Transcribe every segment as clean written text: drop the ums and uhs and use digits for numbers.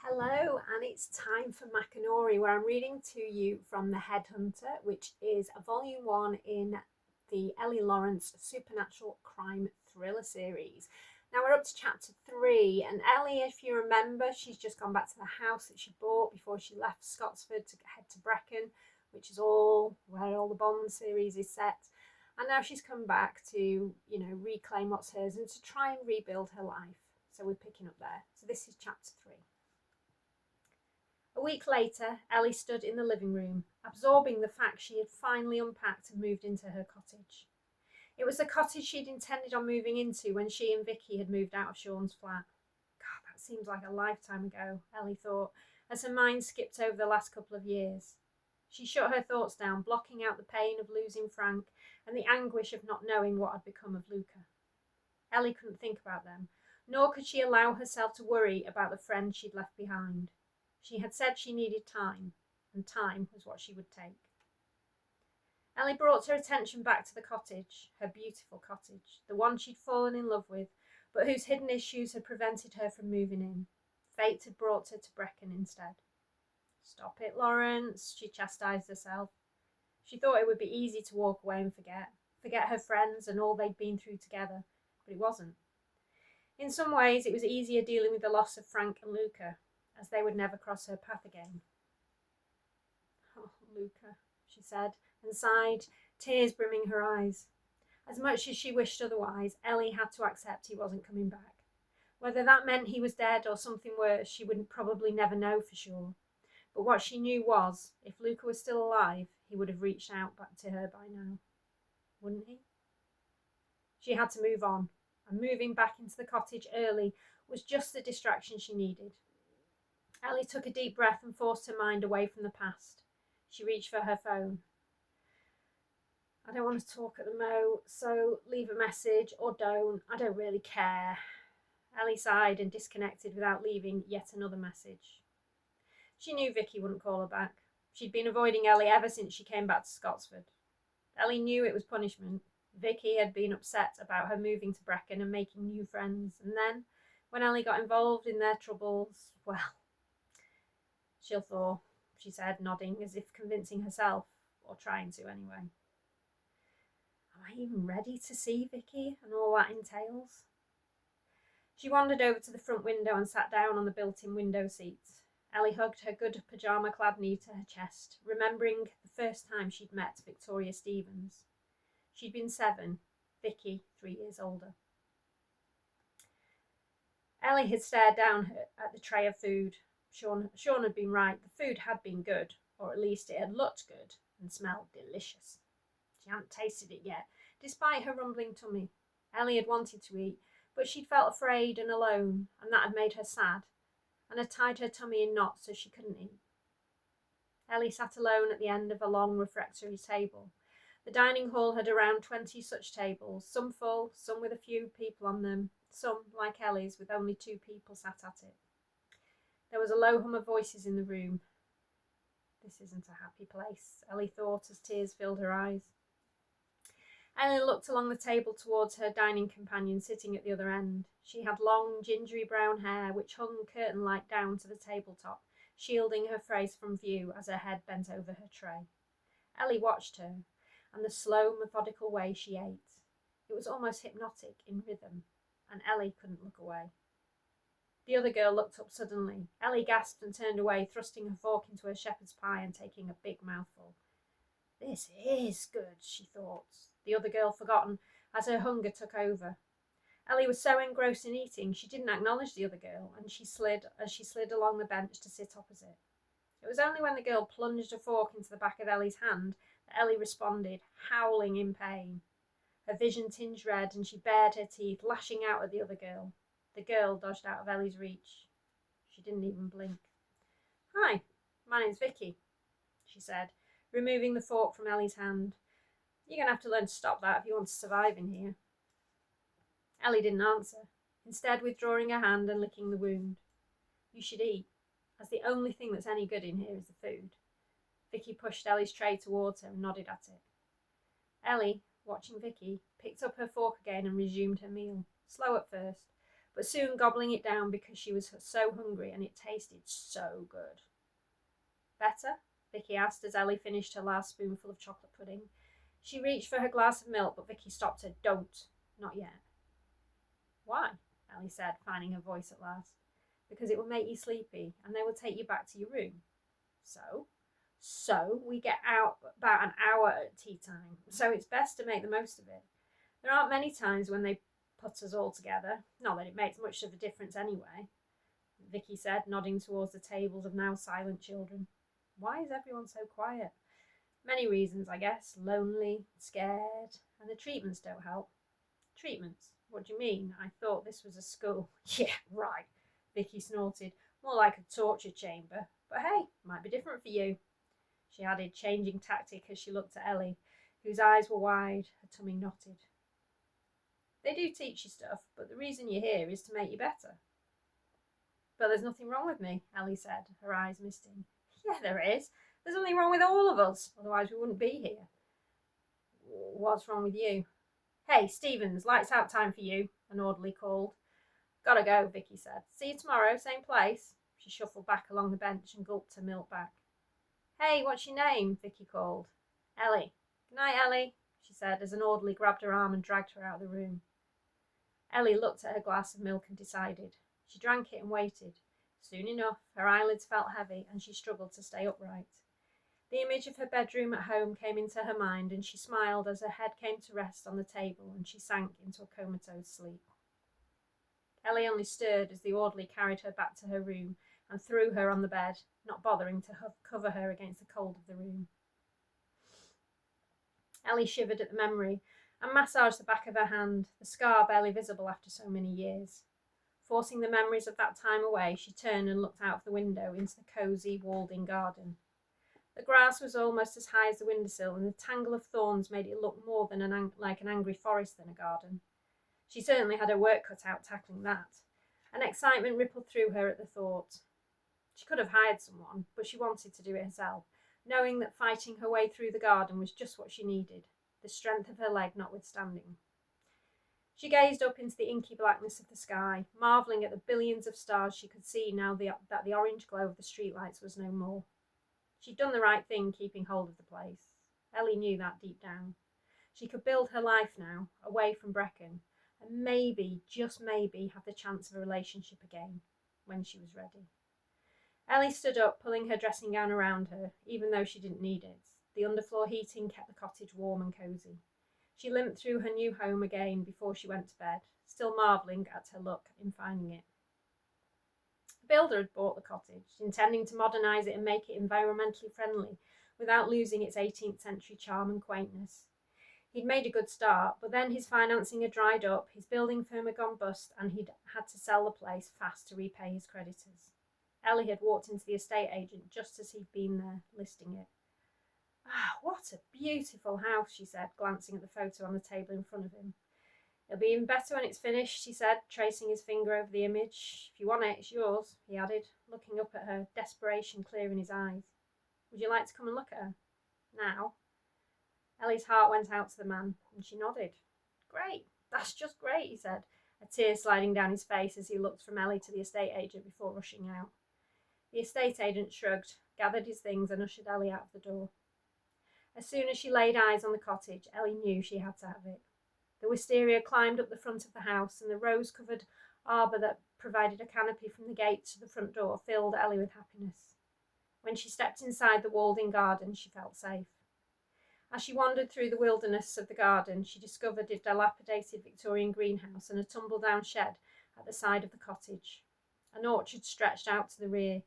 Hello, and it's time for Macanori, where I'm reading to you from The Headhunter, which is a volume one in the Ellie Lawrence supernatural crime thriller series. Now we're up to chapter 3, and Ellie, if you remember, she's just gone back to the house that she bought before she left Scotsford to head to Brecon, which is all where all the Bond series is set. And now she's come back to, reclaim what's hers and to try and rebuild her life. So we're picking up there. So this is chapter 3. A week later, Ellie stood in the living room, absorbing the fact she had finally unpacked and moved into her cottage. It was the cottage she'd intended on moving into when she and Vicki had moved out of Sean's flat. God, that seems like a lifetime ago, Ellie thought, as her mind skipped over the last couple of years. She shut her thoughts down, blocking out the pain of losing Frank and the anguish of not knowing what had become of Luca. Ellie couldn't think about them, nor could she allow herself to worry about the friend she'd left behind. She had said she needed time, and time was what she would take. Ellie brought her attention back to the cottage, her beautiful cottage, the one she'd fallen in love with, but whose hidden issues had prevented her from moving in. Fate had brought her to Brecon instead. Stop it, Lawrence, she chastised herself. She thought it would be easy to walk away and forget her friends and all they'd been through together, but it wasn't. In some ways, it was easier dealing with the loss of Frank and Luca, as they would never cross her path again. Oh, Luca, she said, and sighed, tears brimming her eyes. As much as she wished otherwise, Ellie had to accept he wasn't coming back. Whether that meant he was dead or something worse, she would probably never know for sure. But what she knew was, if Luca was still alive, he would have reached out back to her by now. Wouldn't he? She had to move on, and moving back into the cottage early was just the distraction she needed. Ellie took a deep breath and forced her mind away from the past. She reached for her phone. I don't want to talk at the mo, so leave a message or don't. I don't really care. Ellie sighed and disconnected without leaving yet another message. She knew Vicki wouldn't call her back. She'd been avoiding Ellie ever since she came back to Scotsford. Ellie knew it was punishment. Vicki had been upset about her moving to Brecon and making new friends, and then, when Ellie got involved in their troubles, well, she'll thaw, she said, nodding as if convincing herself, or trying to anyway. Am I even ready to see Vicki and all that entails? She wandered over to the front window and sat down on the built-in window seat. Ellie hugged her good pyjama-clad knee to her chest, remembering the first time she'd met Victoria Stevens. She'd been 7, Vicki 3 years older. Ellie had stared down at the tray of food. Sean had been right. The food had been good, or at least it had looked good and smelled delicious. She hadn't tasted it yet, despite her rumbling tummy. Ellie had wanted to eat, but she'd felt afraid and alone, and that had made her sad, and had tied her tummy in knots so she couldn't eat. Ellie sat alone at the end of a long refectory table. The dining hall had around 20 such tables, some full, some with a few people on them, some, like Ellie's, with only 2 people sat at it. There was a low hum of voices in the room. This isn't a happy place, Ellie thought as tears filled her eyes. Ellie looked along the table towards her dining companion sitting at the other end. She had long, gingery brown hair which hung curtain-like down to the tabletop, shielding her face from view as her head bent over her tray. Ellie watched her, and the slow, methodical way she ate. It was almost hypnotic in rhythm, and Ellie couldn't look away. The other girl looked up suddenly. Ellie gasped and turned away, thrusting her fork into her shepherd's pie and taking a big mouthful. This is good, she thought, the other girl forgotten as her hunger took over. Ellie was so engrossed in eating she didn't acknowledge the other girl, and she slid along the bench to sit opposite. It was only when the girl plunged a fork into the back of Ellie's hand that Ellie responded, howling in pain. Her vision tinged red, and she bared her teeth, lashing out at the other girl. The girl dodged out of Ellie's reach. She didn't even blink. Hi, my name's Vicki, she said, removing the fork from Ellie's hand. You're going to have to learn to stop that if you want to survive in here. Ellie didn't answer, instead withdrawing her hand and licking the wound. You should eat, as the only thing that's any good in here is the food. Vicki pushed Ellie's tray towards her and nodded at it. Ellie, watching Vicki, picked up her fork again and resumed her meal, slow at first, but soon gobbling it down because she was so hungry and it tasted so good. Better? Vicki asked as Ellie finished her last spoonful of chocolate pudding. She reached for her glass of milk, but Vicki stopped her. Don't. Not yet. Why? Ellie said, finding her voice at last. Because it will make you sleepy, and they will take you back to your room. So we get out about an hour at tea time, so it's best to make the most of it. There aren't many times when they put us all together, not that it makes much of a difference anyway, Vicki said, nodding towards the tables of now silent children. Why is everyone so quiet? Many reasons, I guess. Lonely, scared, and the treatments don't help. Treatments? What do you mean? I thought this was a school. Yeah, right, Vicki snorted. More like a torture chamber. But hey, might be different for you, she added, changing tactic as she looked at Ellie, whose eyes were wide, her tummy knotted. They do teach you stuff, but the reason you're here is to make you better. But there's nothing wrong with me, Ellie said, her eyes misting. Yeah, there is. There's something wrong with all of us, otherwise we wouldn't be here. What's wrong with you? Hey, Stevens, lights out time for you, an orderly called. Gotta go, Vicki said. See you tomorrow, same place. She shuffled back along the bench and gulped her milk back. Hey, what's your name? Vicki called. Ellie. Good night, Ellie, she said as an orderly grabbed her arm and dragged her out of the room. Ellie looked at her glass of milk and decided. She drank it and waited. Soon enough, her eyelids felt heavy and she struggled to stay upright. The image of her bedroom at home came into her mind and she smiled as her head came to rest on the table and she sank into a comatose sleep. Ellie only stirred as the orderly carried her back to her room and threw her on the bed, not bothering to cover her against the cold of the room. Ellie shivered at the memory and massaged the back of her hand, the scar barely visible after so many years. Forcing the memories of that time away, she turned and looked out of the window into the cosy, walled-in garden. The grass was almost as high as the windowsill, and the tangle of thorns made it look more than like an angry forest than a garden. She certainly had her work cut out tackling that. An excitement rippled through her at the thought. She could have hired someone, but she wanted to do it herself, knowing that fighting her way through the garden was just what she needed, the strength of her leg notwithstanding. She gazed up into the inky blackness of the sky, marvelling at the billions of stars she could see now that the orange glow of the streetlights was no more. She'd done the right thing keeping hold of the place. Ellie knew that deep down. She could build her life now, away from Brecon, and maybe, just maybe, have the chance of a relationship again, when she was ready. Ellie stood up, pulling her dressing gown around her, even though she didn't need it. The underfloor heating kept the cottage warm and cosy. She limped through her new home again before she went to bed, still marvelling at her luck in finding it. The builder had bought the cottage, intending to modernise it and make it environmentally friendly without losing its 18th century charm and quaintness. He'd made a good start, but then his financing had dried up, his building firm had gone bust, and he'd had to sell the place fast to repay his creditors. Ellie had walked into the estate agent just as he'd been there, listing it. Ah, what a beautiful house, she said, glancing at the photo on the table in front of him. It'll be even better when it's finished, he said, tracing his finger over the image. If you want it, it's yours, he added, looking up at her, desperation clear in his eyes. Would you like to come and look at her? Now? Ellie's heart went out to the man, and she nodded. Great, that's just great, he said, a tear sliding down his face as he looked from Ellie to the estate agent before rushing out. The estate agent shrugged, gathered his things, and ushered Ellie out of the door. As soon as she laid eyes on the cottage, Ellie knew she had to have it. The wisteria climbed up the front of the house, and the rose-covered arbour that provided a canopy from the gate to the front door filled Ellie with happiness. When she stepped inside the walled-in garden, she felt safe. As she wandered through the wilderness of the garden, she discovered a dilapidated Victorian greenhouse and a tumble-down shed at the side of the cottage. An orchard stretched out to the rear.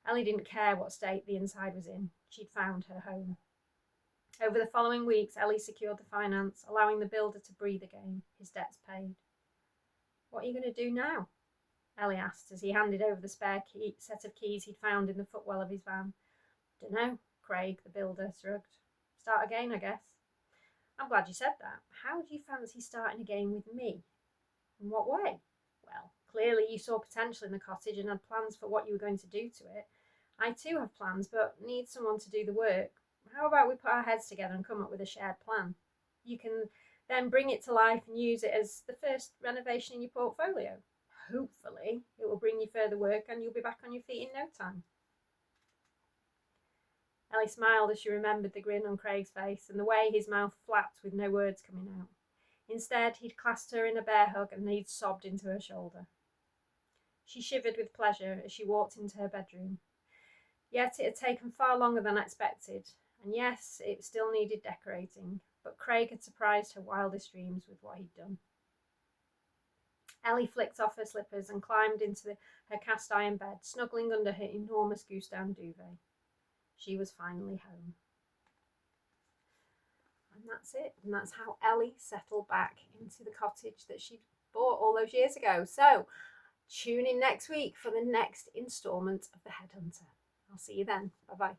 Ellie didn't care what state the inside was in. She'd found her home. Over the following weeks, Ellie secured the finance, allowing the builder to breathe again, his debts paid. What are you going to do now? Ellie asked as he handed over the spare set of keys he'd found in the footwell of his van. Dunno, Craig, the builder, shrugged. Start again, I guess. I'm glad you said that. How do you fancy starting again with me? In what way? Well, clearly you saw potential in the cottage and had plans for what you were going to do to it. I too have plans, but need someone to do the work. How about we put our heads together and come up with a shared plan? You can then bring it to life and use it as the first renovation in your portfolio. hopefully it will bring you further work and you'll be back on your feet in no time. Ellie smiled as she remembered the grin on Craig's face and the way his mouth flapped with no words coming out. Instead, he'd clasped her in a bear hug and he'd sobbed into her shoulder. She shivered with pleasure as she walked into her bedroom. Yet it had taken far longer than expected, and yes, it still needed decorating, but Craig had surprised her wildest dreams with what he'd done. Ellie flicked off her slippers and climbed into her cast iron bed, snuggling under her enormous goose down duvet. She was finally home. And that's it. And that's how Ellie settled back into the cottage that she bought all those years ago. So tune in next week for the next instalment of The Headhunter. I'll see you then. Bye bye.